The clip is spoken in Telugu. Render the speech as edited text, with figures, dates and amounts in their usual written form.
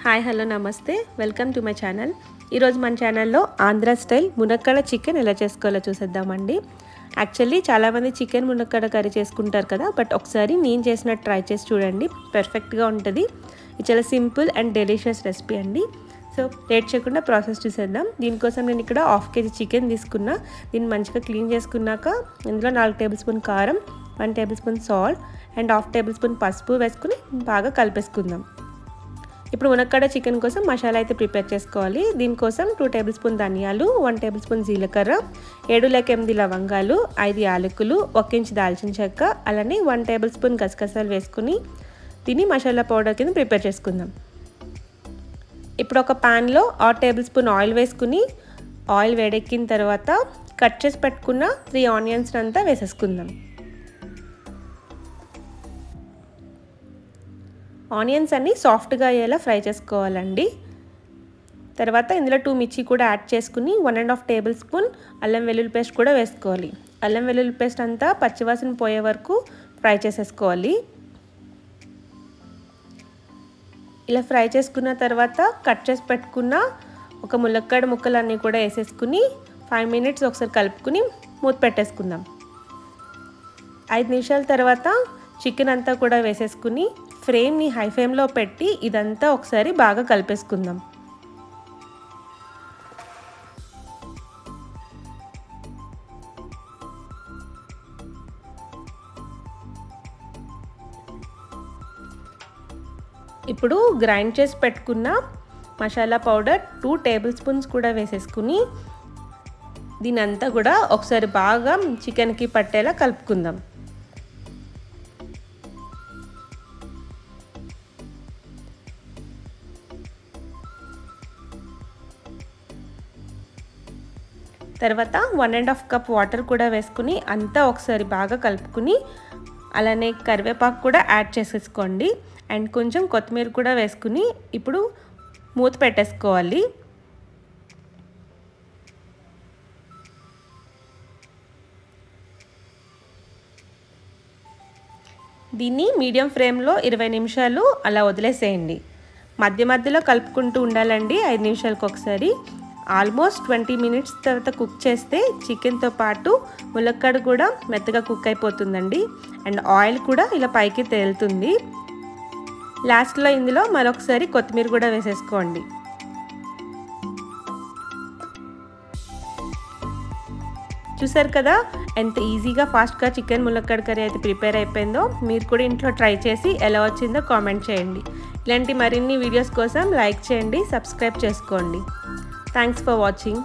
హాయ్ హలో నమస్తే వెల్కమ్ టు మై ఛానల్. ఈరోజు మన ఛానల్లో ఆంధ్ర స్టైల్ మునక్కాడ చికెన్ ఎలా చేసుకోవాలో చూసేద్దామండి. యాక్చువల్లీ చాలామంది చికెన్ మునక్కాడ కర్రీ చేసుకుంటారు కదా, బట్ ఒకసారి నేను చేసినట్టు ట్రై చేసి చూడండి, పర్ఫెక్ట్గా ఉంటుంది. ఇది చాలా సింపుల్ అండ్ డెలిషియస్ రెసిపీ అండి. సో లేట్ చేయకుండా ప్రాసెస్ చూసేద్దాం. దీనికోసం నేను ఇక్కడ 1/2 kg చికెన్ తీసుకున్నా. దీన్ని మంచిగా క్లీన్ చేసుకున్నాక ఇందులో 4 టేబుల్ స్పూన్ కారం, 1 table spoon salt and 1/2 table spoon పసుపు వేసుకుని బాగా కలిపేసుకుందాం. ఇప్పుడు మునక్కాడ చికెన్ కోసం మసాలా అయితే ప్రిపేర్ చేసుకోవాలి. దీనికోసం 2 టేబుల్ స్పూన్ ధనియాలు, 1 టేబుల్ స్పూన్ జీలకర్ర, 7-8 లవంగాలు, 5 యాలకులు, 1 ఇంచ్ దాల్చిన చెక్క, అలానే 1 టేబుల్ స్పూన్ గసగసాలు వేసుకుని దీన్ని మసాలా పౌడర్ కింద ప్రిపేర్ చేసుకుందాం. ఇప్పుడు ఒక ప్యాన్లో 1 టేబుల్ స్పూన్ ఆయిల్ వేసుకుని ఆయిల్ వేడెక్కిన తర్వాత కట్ చేసి పెట్టుకున్న 3 ఆనియన్స్ అంతా వేసేసుకుందాం. ఆనియన్స్ అన్నీ సాఫ్ట్గా అయ్యేలా ఫ్రై చేసుకోవాలండి. తర్వాత ఇందులో 2 మిర్చి కూడా యాడ్ చేసుకుని 1.5 టేబుల్ స్పూన్ అల్లం వెల్లుల్లి పేస్ట్ కూడా వేసుకోవాలి. అల్లం వెల్లుల్లి పేస్ట్ అంతా పచ్చివాసన పోయే వరకు ఫ్రై చేసేసుకోవాలి. ఇలా ఫ్రై చేసుకున్న తర్వాత కట్ చేసి పెట్టుకున్న ఒక ములక్కాడ ముక్కలన్నీ కూడా వేసేసుకుని 5 మినిట్స్ ఒకసారి కలుపుకుని మూత పెట్టేసుకుందాం. 5 నిమిషాల తర్వాత చికెన్ అంతా కూడా వేసేసుకుని ఫ్లేమ్ని హై ఫ్లేమ్లో పెట్టి ఇదంతా ఒకసారి బాగా కలిపేసుకుందాం. ఇప్పుడు గ్రైండ్ చేసి పెట్టుకున్న మసాలా పౌడర్ 2 టేబుల్ స్పూన్స్ కూడా వేసేసుకుని దీనంతా కూడా ఒకసారి బాగా చికెన్కి పట్టేలా కలుపుకుందాం. తర్వాత 1.5 కప్ వాటర్ కూడా వేసుకుని అంతా ఒకసారి బాగా కలుపుకుని అలానే కరివేపాకు కూడా యాడ్ చేసేసుకోండి అండ్ కొంచెం కొత్తిమీర కూడా వేసుకుని ఇప్పుడు మూత పెట్టేసుకోవాలి. దీన్ని మీడియం ఫ్లేమ్లో 20 నిమిషాలు అలా వదిలేసేయండి. మధ్య మధ్యలో కలుపుకుంటూ ఉండాలండి 5 నిమిషాలకు ఒకసారి. ఆల్మోస్ట్ 20 మినిట్స్ తర్వాత కుక్ చేస్తే చికెన్తో పాటు ములక్కాడ కూడా మెత్తగా కుక్ అయిపోతుందండి అండ్ ఆయిల్ కూడా ఇలా పైకి తేలుతుంది. లాస్ట్లో ఇందులో మరొకసారి కొత్తిమీర కూడా వేసేసుకోండి. చూసారు కదా ఎంత ఈజీగా ఫాస్ట్గా చికెన్ ములక్కాడ కర్రీ అయితే ప్రిపేర్ అయిపోయిందో. మీరు కూడా ఇంట్లో ట్రై చేసి ఎలా వచ్చిందో కామెంట్ చేయండి. ఇలాంటి మరిన్ని వీడియోస్ కోసం లైక్ చేయండి, సబ్స్క్రైబ్ చేసుకోండి. Thanks for watching.